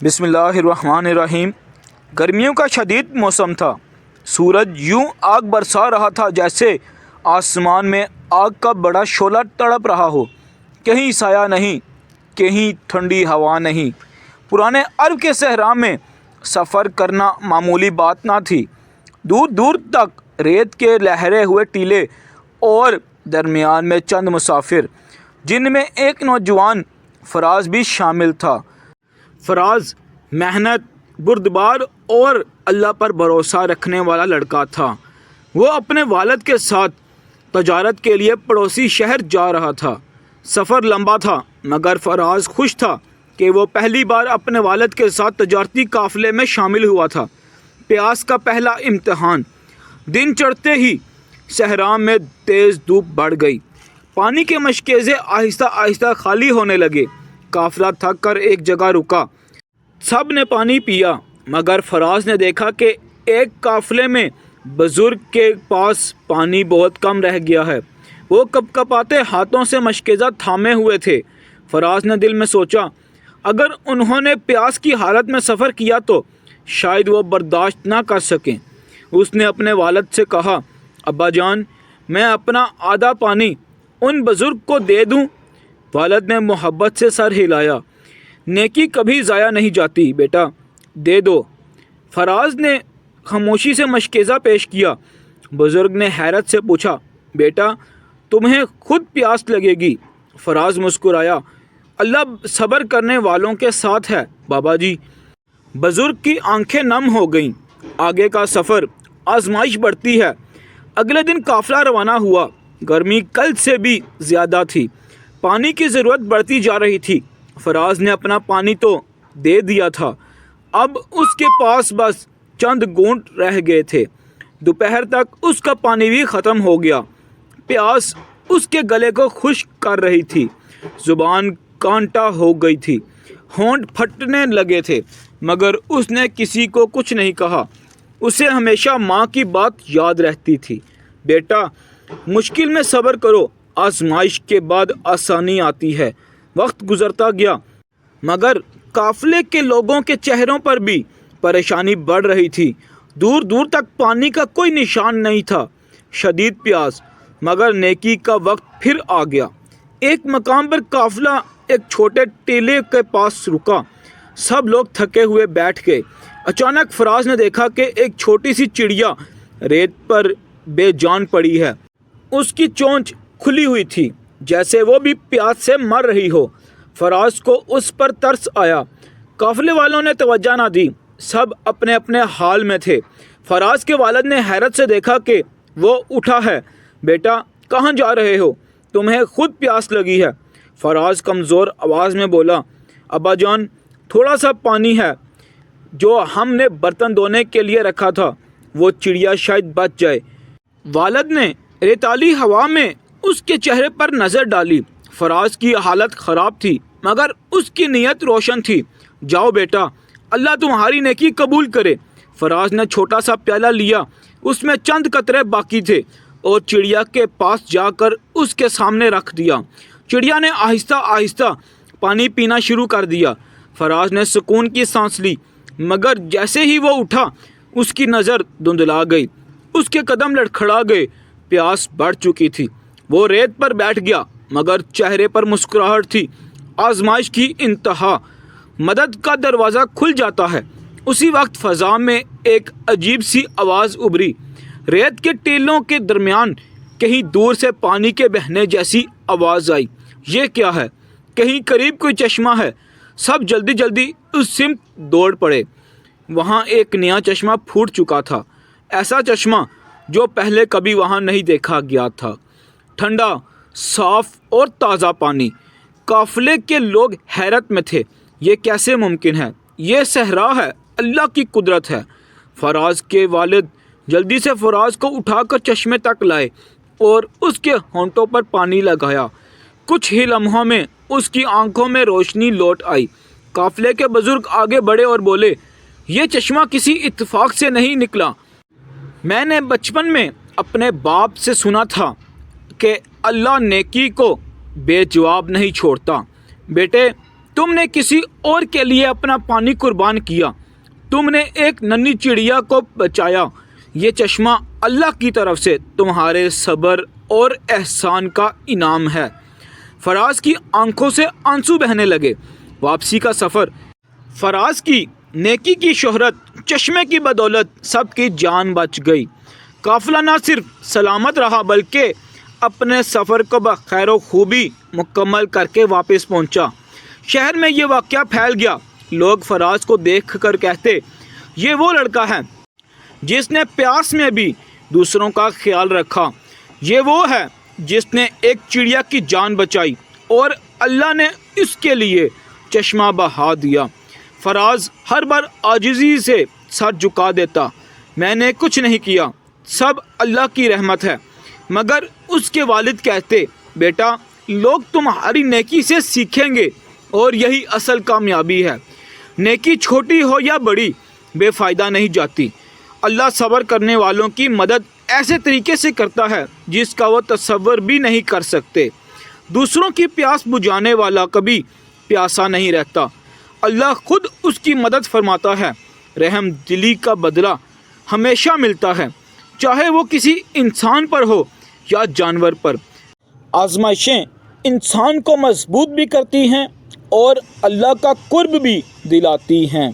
بسم اللہ الرحمن الرحیم۔ گرمیوں کا شدید موسم تھا۔ سورج یوں آگ برسا رہا تھا جیسے آسمان میں آگ کا بڑا شعلہ تڑپ رہا ہو۔ کہیں سایہ نہیں، کہیں ٹھنڈی ہوا نہیں۔ پرانے عرب کے صحرا میں سفر کرنا معمولی بات نہ تھی۔ دور دور تک ریت کے لہرے ہوئے ٹیلے اور درمیان میں چند مسافر، جن میں ایک نوجوان فراز بھی شامل تھا۔ فراز محنت، بردبار اور اللہ پر بھروسہ رکھنے والا لڑکا تھا۔ وہ اپنے والد کے ساتھ تجارت کے لیے پڑوسی شہر جا رہا تھا۔ سفر لمبا تھا، مگر فراز خوش تھا کہ وہ پہلی بار اپنے والد کے ساتھ تجارتی قافلے میں شامل ہوا تھا۔ پیاس کا پہلا امتحان۔ دن چڑھتے ہی صحرا میں تیز دھوپ بڑھ گئی۔ پانی کے مشکیزے آہستہ آہستہ خالی ہونے لگے۔ قافلہ تھک کر ایک جگہ رکا۔ سب نے پانی پیا، مگر فراز نے دیکھا کہ ایک قافلے میں بزرگ کے پاس پانی بہت کم رہ گیا ہے۔ وہ کپ کپاتے ہاتھوں سے مشکیزہ تھامے ہوئے تھے۔ فراز نے دل میں سوچا، اگر انہوں نے پیاس کی حالت میں سفر کیا تو شاید وہ برداشت نہ کر سکیں۔ اس نے اپنے والد سے کہا، ابا جان، میں اپنا آدھا پانی ان بزرگ کو دے دوں؟ والد نے محبت سے سر ہلایا۔ نیکی کبھی ضائع نہیں جاتی بیٹا، دے دو۔ فراز نے خاموشی سے مشکیزہ پیش کیا۔ بزرگ نے حیرت سے پوچھا، بیٹا تمہیں خود پیاس لگے گی؟ فراز مسکرایا، اللہ صبر کرنے والوں کے ساتھ ہے بابا جی۔ بزرگ کی آنکھیں نم ہو گئیں۔ آگے کا سفر، آزمائش بڑھتی ہے۔ اگلے دن قافلہ روانہ ہوا۔ گرمی کل سے بھی زیادہ تھی۔ پانی کی ضرورت بڑھتی جا رہی تھی۔ فراز نے اپنا پانی تو دے دیا تھا، اب اس کے پاس بس چند گھونٹ رہ گئے تھے۔ دوپہر تک اس کا پانی بھی ختم ہو گیا۔ پیاس اس کے گلے کو خشک کر رہی تھی۔ زبان کانٹا ہو گئی تھی، ہونٹ پھٹنے لگے تھے، مگر اس نے کسی کو کچھ نہیں کہا۔ اسے ہمیشہ ماں کی بات یاد رہتی تھی، بیٹا مشکل میں صبر کرو، آزمائش کے بعد آسانی آتی ہے۔ وقت گزرتا گیا، مگر قافلے کے لوگوں کے چہروں پر بھی پریشانی بڑھ رہی تھی۔ دور دور تک پانی کا کوئی نشان نہیں تھا۔ شدید پیاس، مگر نیکی کا وقت پھر آ گیا۔ ایک مقام پر قافلہ ایک چھوٹے ٹیلے کے پاس رکا۔ سب لوگ تھکے ہوئے بیٹھ گئے۔ اچانک فراز نے دیکھا کہ ایک چھوٹی سی چڑیا ریت پر بے جان پڑی ہے۔ اس کی چونچ کھلی ہوئی تھی، جیسے وہ بھی پیاس سے مر رہی ہو۔ فراز کو اس پر ترس آیا۔ قافلے والوں نے توجہ نہ دی، سب اپنے اپنے حال میں تھے۔ فراز کے والد نے حیرت سے دیکھا کہ وہ اٹھا ہے۔ بیٹا کہاں جا رہے ہو؟ تمہیں خود پیاس لگی ہے۔ فراز کمزور آواز میں بولا، ابا جان تھوڑا سا پانی ہے جو ہم نے برتن دھونے کے لیے رکھا تھا، وہ چڑیا شاید بچ جائے۔ والد نے ریتالی ہوا میں اس کے چہرے پر نظر ڈالی۔ فراز کی حالت خراب تھی، مگر اس کی نیت روشن تھی۔ جاؤ بیٹا، اللہ تمہاری نیکی قبول کرے۔ فراز نے چھوٹا سا پیالہ لیا، اس میں چند قطرے باقی تھے، اور چڑیا کے پاس جا کر اس کے سامنے رکھ دیا۔ چڑیا نے آہستہ آہستہ پانی پینا شروع کر دیا۔ فراز نے سکون کی سانس لی، مگر جیسے ہی وہ اٹھا اس کی نظر دھندلا گئی، اس کے قدم لڑکھڑا گئے۔ پیاس بڑھ چکی تھی۔ وہ ریت پر بیٹھ گیا، مگر چہرے پر مسکراہٹ تھی۔ آزمائش کی انتہا، مدد کا دروازہ کھل جاتا ہے۔ اسی وقت فضا میں ایک عجیب سی آواز ابھری۔ ریت کے ٹیلوں کے درمیان کہیں دور سے پانی کے بہنے جیسی آواز آئی۔ یہ کیا ہے؟ کہیں قریب کوئی چشمہ ہے؟ سب جلدی جلدی اس سمت دوڑ پڑے۔ وہاں ایک نیا چشمہ پھوٹ چکا تھا، ایسا چشمہ جو پہلے کبھی وہاں نہیں دیکھا گیا تھا۔ ٹھنڈا، صاف اور تازہ پانی۔ قافلے کے لوگ حیرت میں تھے، یہ کیسے ممکن ہے؟ یہ صحرا ہے، اللہ کی قدرت ہے۔ فراز کے والد جلدی سے فراز کو اٹھا کر چشمے تک لائے اور اس کے ہونٹوں پر پانی لگایا۔ کچھ ہی لمحوں میں اس کی آنکھوں میں روشنی لوٹ آئی۔ قافلے کے بزرگ آگے بڑھے اور بولے، یہ چشمہ کسی اتفاق سے نہیں نکلا۔ میں نے بچپن میں اپنے باپ سے سنا تھا کہ اللہ نیکی کو بے جواب نہیں چھوڑتا۔ بیٹے تم نے کسی اور کے لیے اپنا پانی قربان کیا، تم نے ایک ننھی چڑیا کو بچایا۔ یہ چشمہ اللہ کی طرف سے تمہارے صبر اور احسان کا انعام ہے۔ فراز کی آنکھوں سے آنسو بہنے لگے۔ واپسی کا سفر۔ فراز کی نیکی کی شہرت، چشمے کی بدولت سب کی جان بچ گئی۔ قافلہ نہ صرف سلامت رہا بلکہ اپنے سفر کو بخیر و خوبی مکمل کر کے واپس پہنچا۔ شہر میں یہ واقعہ پھیل گیا۔ لوگ فراز کو دیکھ کر کہتے، یہ وہ لڑکا ہے جس نے پیاس میں بھی دوسروں کا خیال رکھا، یہ وہ ہے جس نے ایک چڑیا کی جان بچائی اور اللہ نے اس کے لیے چشمہ بہا دیا۔ فراز ہر بار عاجزی سے سر جھکا دیتا، میں نے کچھ نہیں کیا، سب اللہ کی رحمت ہے۔ مگر اس کے والد کہتے، بیٹا لوگ تمہاری نیکی سے سیکھیں گے اور یہی اصل کامیابی ہے۔ نیکی چھوٹی ہو یا بڑی بے فائدہ نہیں جاتی۔ اللہ صبر کرنے والوں کی مدد ایسے طریقے سے کرتا ہے جس کا وہ تصور بھی نہیں کر سکتے۔ دوسروں کی پیاس بجھانے والا کبھی پیاسا نہیں رہتا، اللہ خود اس کی مدد فرماتا ہے۔ رحم دلی کا بدلہ ہمیشہ ملتا ہے، چاہے وہ کسی انسان پر ہو یا جانور پر۔ آزمائشیں انسان کو مضبوط بھی کرتی ہیں اور اللہ کا قرب بھی دلاتی ہیں۔